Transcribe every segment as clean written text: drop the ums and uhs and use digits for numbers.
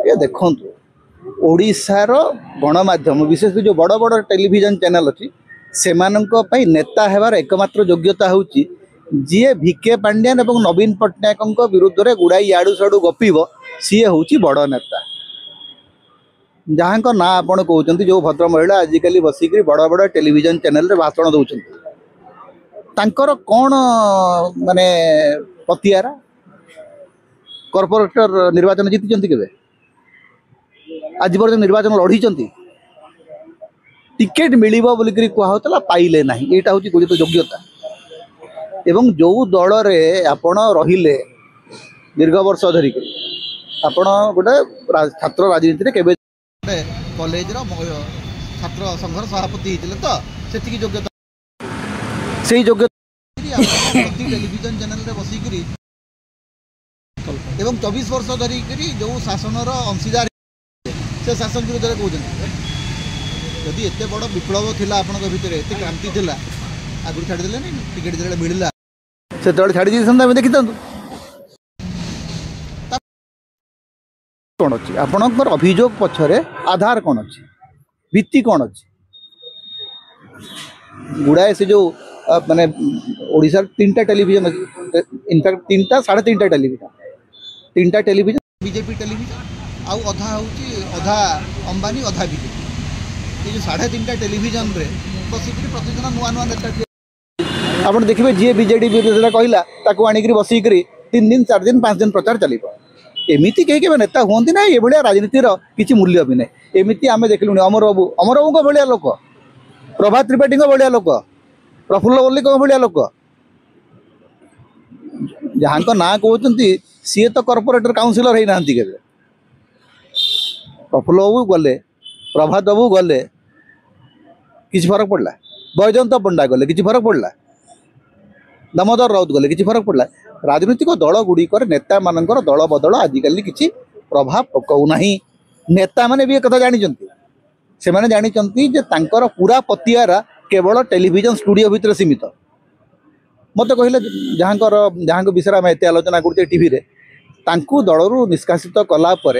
ये देखु ओडिशार गणमाध्यम विशेष जो बड़ बड़ टेलीविजन चैनल अच्छी से नेता हेबार एकमात्र योग्यता हूँ जी भिके पांड्यान और नवीन पट्टनायक विरुद्ध में गुड़ाई याडू साडू गपिब सी हूँ बड़ नेता जहाँ ना आपण कहते जो भद्र महिला आजिकल बसिक बड़ बड़ टेलीविजन चैनल रे भाषण दौरान तांकर कौन माने पतियारा कॉर्पोरेटर निर्वाचन जीति केवे आज पर्यटन निर्वाचन लड़ी टिकेट मिल कहला पाइले ना यहाँ हूँ गोटे योग्यता एवं जो दल आपण रहिले दीर्घ वर्ष धरिक आपण गोटे छात्र राजनीति केवे कॉलेज छात्र संघर सभापति होते तो से योग्यता से योग्यता टेलीविजन चैनल बसिक एवं 24 वर्ष धरिक जो शासन अंशीदार से शासन विरुद्ध में कहते जदि एत बड़ विप्लव थिला आपन भितर एत क्रांति थिला आगु छाड़देले टिकेट जो मिलला से छाड़ी देखी कौन अच्छी आपणकर अभियोग पछरे आधार कौन अच्छी भित्ति कौन अच्छी गुड़ाए से जो माने ओडिशा 3टा टेलीविजन इनफैक्ट 3टा 3.5टा टेलीविजन बीजेपी टेलीविजन आउ अधा हूँ अधा अंबानी अधा बीजेपी ये जो 3.5टा टेलीविजन रे बसिक प्रतिदिन नुआ नुआ नेता आप देखिए जी बीजेडी विरोधी कहला ताकू आणिक बसिक 3 दिन 4 दिन 5 दिन प्रचार चलो एमती कहीं नेता हूँ ना ये भाया राजनीतिर किसी मूल्य भी ना एमती आम देखलु अमर बाबू भाया लोक प्रभात त्रिपाठी भाया लोक प्रफुल्ल मल्लिक भाया लोक जहाँ ना कहते सी तो कॉर्पोरेटर काउंसिलर होना के प्रफुल्ल बाबू गले प्रभात बाबू गले किसी फरक पड़ला बैजयंत पंडा गले किसी फरक पड़ला दामोदर राउत गले किसी फरक पड़ला राजनीतिक दल गुड़िक नेता मानकर दल बदल आजिकल किसी प्रभाव पकाउना नेता मैंने भी एक कथा जानते से मैंने जानते पूरा पतियारा केवल टेलीविजन स्टूडियो भितर सीमित मत कहले जहाँ विषय आम एत आलोचना करते टीवी रे दलू निष्कासित कलापर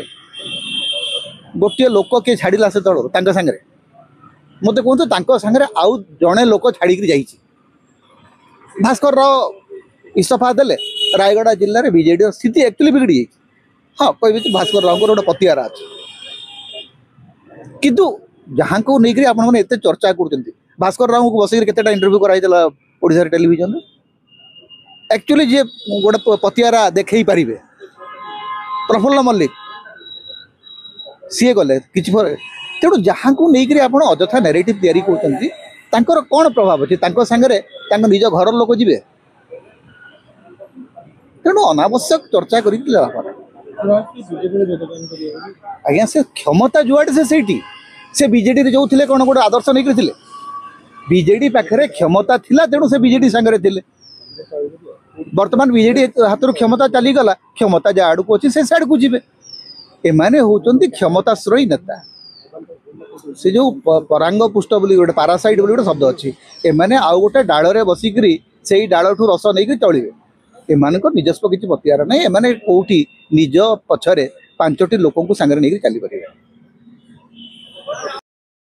गोटे लोक किए छाड़ा से दल सांगे मत कहतु सांगे आउ जड़े लोक छाड़ी जाइए भास्कर राव इस्तीफा देले रायगढ़ जिले में बीजेडी स्थिति एक्चुअली बिगड़ी जाइए हाँ कह भास्कर राव गोटे पतियारा अच्छे किंतु जहाँ को लेकर आपने एत चर्चा कर भास्कर राव को बस केतेटा इंटरव्यू कराइला ओडिशा टेलीविजन एक्चुअली जी गोटे पतियारा देखे पारे प्रफुल्ल मल्लिक सी गले कि तेणु जहाँ को लेकर आप अजथा नैरेटिव तैयारी कर कौन प्रभाव अच्छे सांगे निज घर लोक जी तेणु अनावश्यक चर्चा कर आज्ञा से क्षमता जुआड़े से बीजेडी जो थे कौन गोटे आदर्श नहीं करते बीजेडी पाखे क्षमता थिला तेणु से बीजेडी सांगे थे बर्तमान बीजेडी हाथ क्षमता चलीगला क्षमता जहाँ आड़ को अच्छी से आड़ को जी एमाने होती क्षमताश्रयी नेता से जो परांग पुष्ट बोली गोटे पारासाइट बोली गोटे शब्द अच्छी एमाने आउ गोटे डाल बसिक से डाल ठू रस नहीं चलिए एमान निजस्व किसी पतियार ना एमाने कौटी निज पछरे 5टी लोक सांगे नहीं चली पारे।